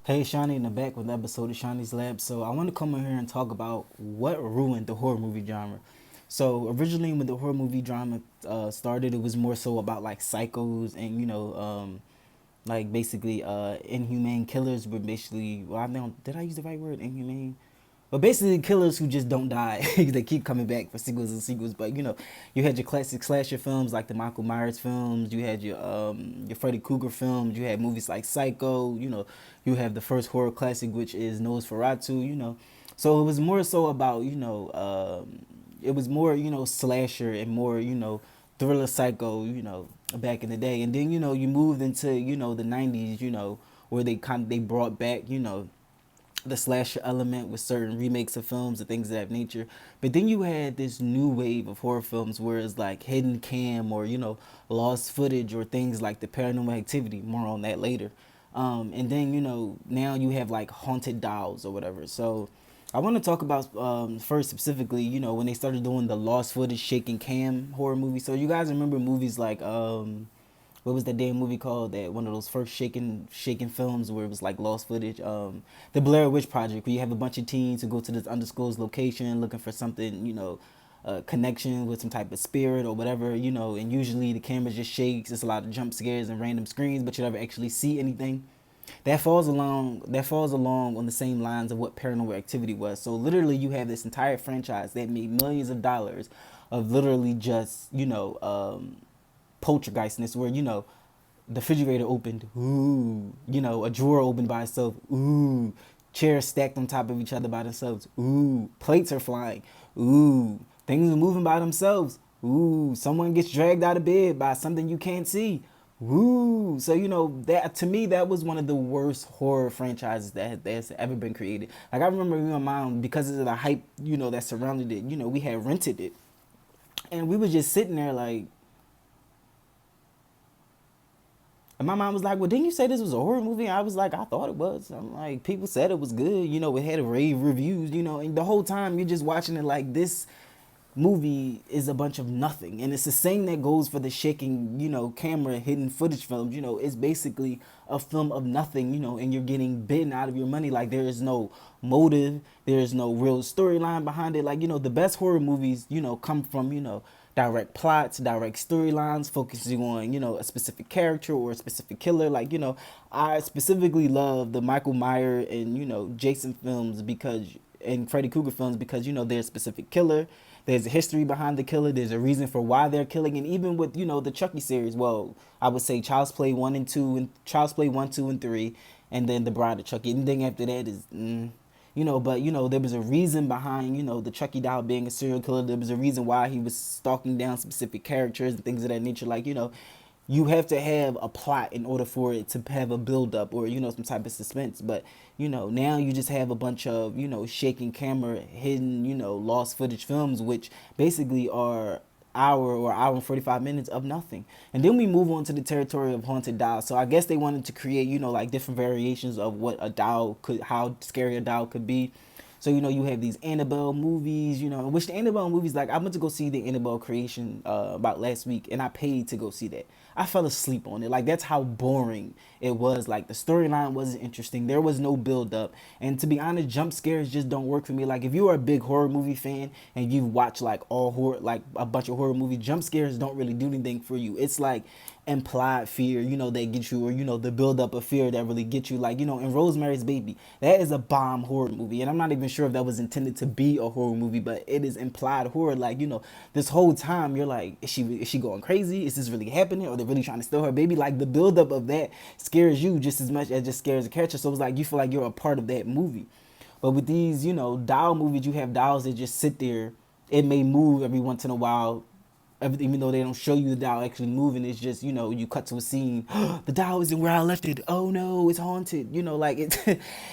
Hey, Shawnee in the back with the episode of Shawnee's Lab. So I want to come in here and talk about what ruined the horror movie genre. So originally, when the horror movie drama started, it was more so about like psychos and like basically inhumane killers were basically. Well, I don't. Did I use the right word? Inhumane. But basically, killers who just don't die. They keep coming back for sequels and sequels. But you had your classic slasher films like the Michael Myers films. You had your Freddy Krueger films. You had movies like Psycho. You have the first horror classic, which is Nosferatu. So it was more so about it was more slasher and more thriller psycho. Back in the day, and then you moved into the 90s. Where they brought back the slasher element with certain remakes of films and things of that nature. But then you had this new wave of horror films where it's like hidden cam or lost footage or things like the Paranormal Activity. More on that later. And then now you have like haunted dolls or whatever. So I want to talk about first specifically when they started doing the lost footage shaking cam horror movies. So you guys remember movies like what was that damn movie called? That one of those first shaking films where it was like lost footage. The Blair Witch Project, where you have a bunch of teens who go to this undisclosed location looking for something, connection with some type of spirit or whatever, and usually the camera just shakes. It's a lot of jump scares and random screens, but you never actually see anything. That falls along on the same lines of what Paranormal Activity was. So literally, you have this entire franchise that made millions of dollars of literally just poltergeistness, where the refrigerator opened, ooh, a drawer opened by itself, ooh, chairs stacked on top of each other by themselves, ooh, plates are flying, ooh, things are moving by themselves, ooh, someone gets dragged out of bed by something you can't see, ooh. So that, to me, that was one of the worst horror franchises that's ever been created. Like, I remember me and my mom, because of the hype that surrounded it, we had rented it, and we were just sitting there like. And my mom was like, "Well, didn't you say this was a horror movie?" I was like, "I thought it was." I'm like, "People said it was good. It had rave reviews. And the whole time you're just watching it like this movie is a bunch of nothing." And it's the same that goes for the shaking, camera hidden footage films. It's basically a film of nothing. And you're getting bitten out of your money. Like, there is no motive, there is no real storyline behind it. Like, the best horror movies, come from direct plots, direct storylines, focusing on a specific character or a specific killer. Like, I specifically love the Michael Myers and Jason films because and Freddy Krueger films because there's a specific killer. There's a history behind the killer. There's a reason for why they're killing, and even with the Chucky series, well, I would say Child's Play 1 and 2, and Child's Play 1, 2, and 3, and then The Bride of Chucky. Anything after that is but there was a reason behind the Chucky doll being a serial killer. There was a reason why he was stalking down specific characters and things of that nature. Like, you have to have a plot in order for it to have a build up or some type of suspense. But now you just have a bunch of shaking camera, hidden lost footage films, which basically are hour and 45 minutes of nothing. And then we move on to the territory of haunted dolls. So I guess they wanted to create like different variations of what a doll could, how scary a doll could be. So you have these Annabelle movies, which the Annabelle movies, like, I went to go see the Annabelle creation about last week, and I paid to go see that. I fell asleep on it. Like, that's how boring it was. Like, the storyline wasn't interesting. There was no build up, and to be honest, jump scares just don't work for me. Like, if you are a big horror movie fan and you've watched like all horror, like a bunch of horror movies, jump scares don't really do anything for you. It's like implied fear, that gets you, or the build up of fear that really gets you. Like, in Rosemary's Baby, that is a bomb horror movie, and I'm not even sure if that was intended to be a horror movie, but it is implied horror. Like, this whole time you're like, is she going crazy? Is this really happening? Or they really trying to steal her baby? Like, the build up of that scares you just as much as just scares the character. So it's like you feel like you're a part of that movie. But with these, doll movies, you have dolls that just sit there. It may move every once in a while, even though they don't show you the doll actually moving. It's just you cut to a scene. The doll isn't where I left it. Oh no, it's haunted. Like, it's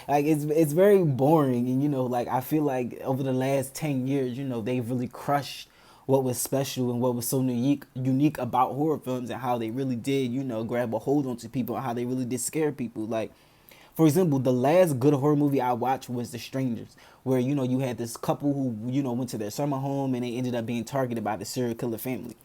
like it's very boring. And like, I feel like over the last 10 years, they've really crushed what was special and what was so unique about horror films, and how they really did grab a hold onto people, and how they really did scare people. Like, for example, the last good horror movie I watched was The Strangers, where you had this couple who went to their summer home, and they ended up being targeted by the serial killer family.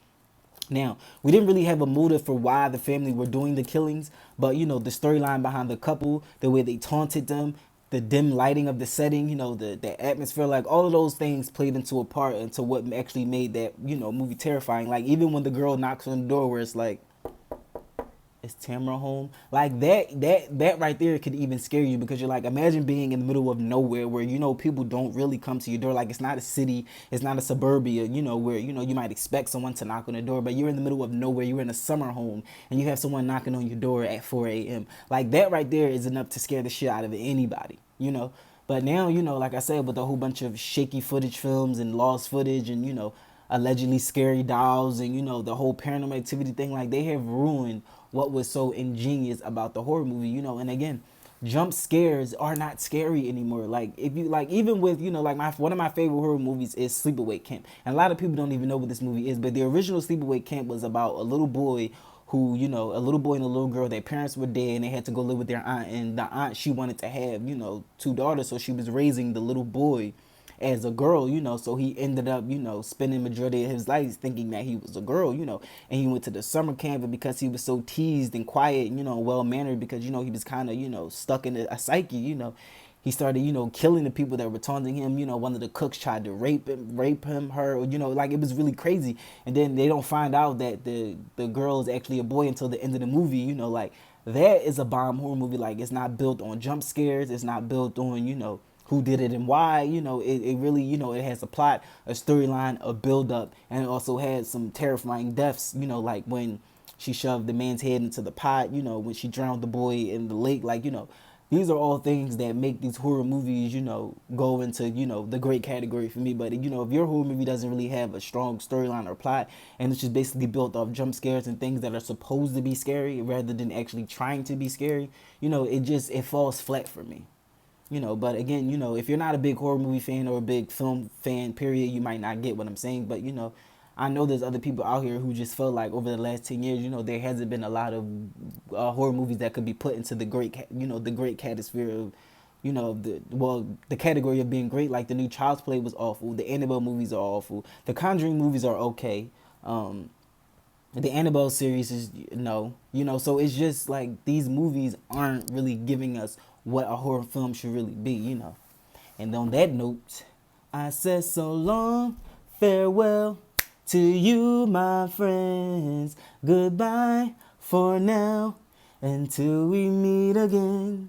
Now, we didn't really have a motive for why the family were doing the killings, but the storyline behind the couple, the way they taunted them, the dim lighting of the setting, the atmosphere, like all of those things played into a part into what actually made that, movie terrifying. Like even when the girl knocks on the door where it's like, is Tamara home? Like that right there could even scare you, because you're like, imagine being in the middle of nowhere where people don't really come to your door. Like it's not a city, it's not a suburbia, where you might expect someone to knock on the door, but you're in the middle of nowhere. You're in a summer home and you have someone knocking on your door at 4 a.m. Like that right there is enough to scare the shit out of anybody. But now, like I said, with a whole bunch of shaky footage films and lost footage and allegedly scary dolls and the whole paranormal activity thing, like they have ruined what was so ingenious about the horror movie. And again, jump scares are not scary anymore. Like if you like, even with like one of my favorite horror movies is Sleepaway Camp, and a lot of people don't even know what this movie is, but the original Sleepaway Camp was about a little boy who, a little boy and a little girl, their parents were dead and they had to go live with their aunt, and the aunt, she wanted to have, two daughters, so she was raising the little boy as a girl. So he ended up, spending majority of his life thinking that he was a girl. And he went to the summer camp, and because he was so teased and quiet, well mannered, because, he was kind of, stuck in a psyche, he started, killing the people that were taunting him. One of the cooks tried to rape him, her, like it was really crazy. And then they don't find out that the girl is actually a boy until the end of the movie. Like that is a bomb horror movie. Like it's not built on jump scares. It's not built on, who did it and why. It really, it has a plot, a storyline, a build up, and it also had some terrifying deaths, like when she shoved the man's head into the pot, when she drowned the boy in the lake. Like, these are all things that make these horror movies, go into, the great category for me. But, if your horror movie doesn't really have a strong storyline or plot, and it's just basically built off jump scares and things that are supposed to be scary rather than actually trying to be scary, it falls flat for me. But again, if you're not a big horror movie fan or a big film fan, period, you might not get what I'm saying. But, I know there's other people out here who just felt like over the last 10 years, there hasn't been a lot of horror movies that could be put into the great, the great catastrophe of, the category of being great. Like the new Child's Play was awful. The Annabelle movies are awful. The Conjuring movies are okay. The Annabelle series is no, so it's just like these movies aren't really giving us what a horror film should really be. And on that note, I said so long, farewell to you, my friends. Goodbye for now, until we meet again.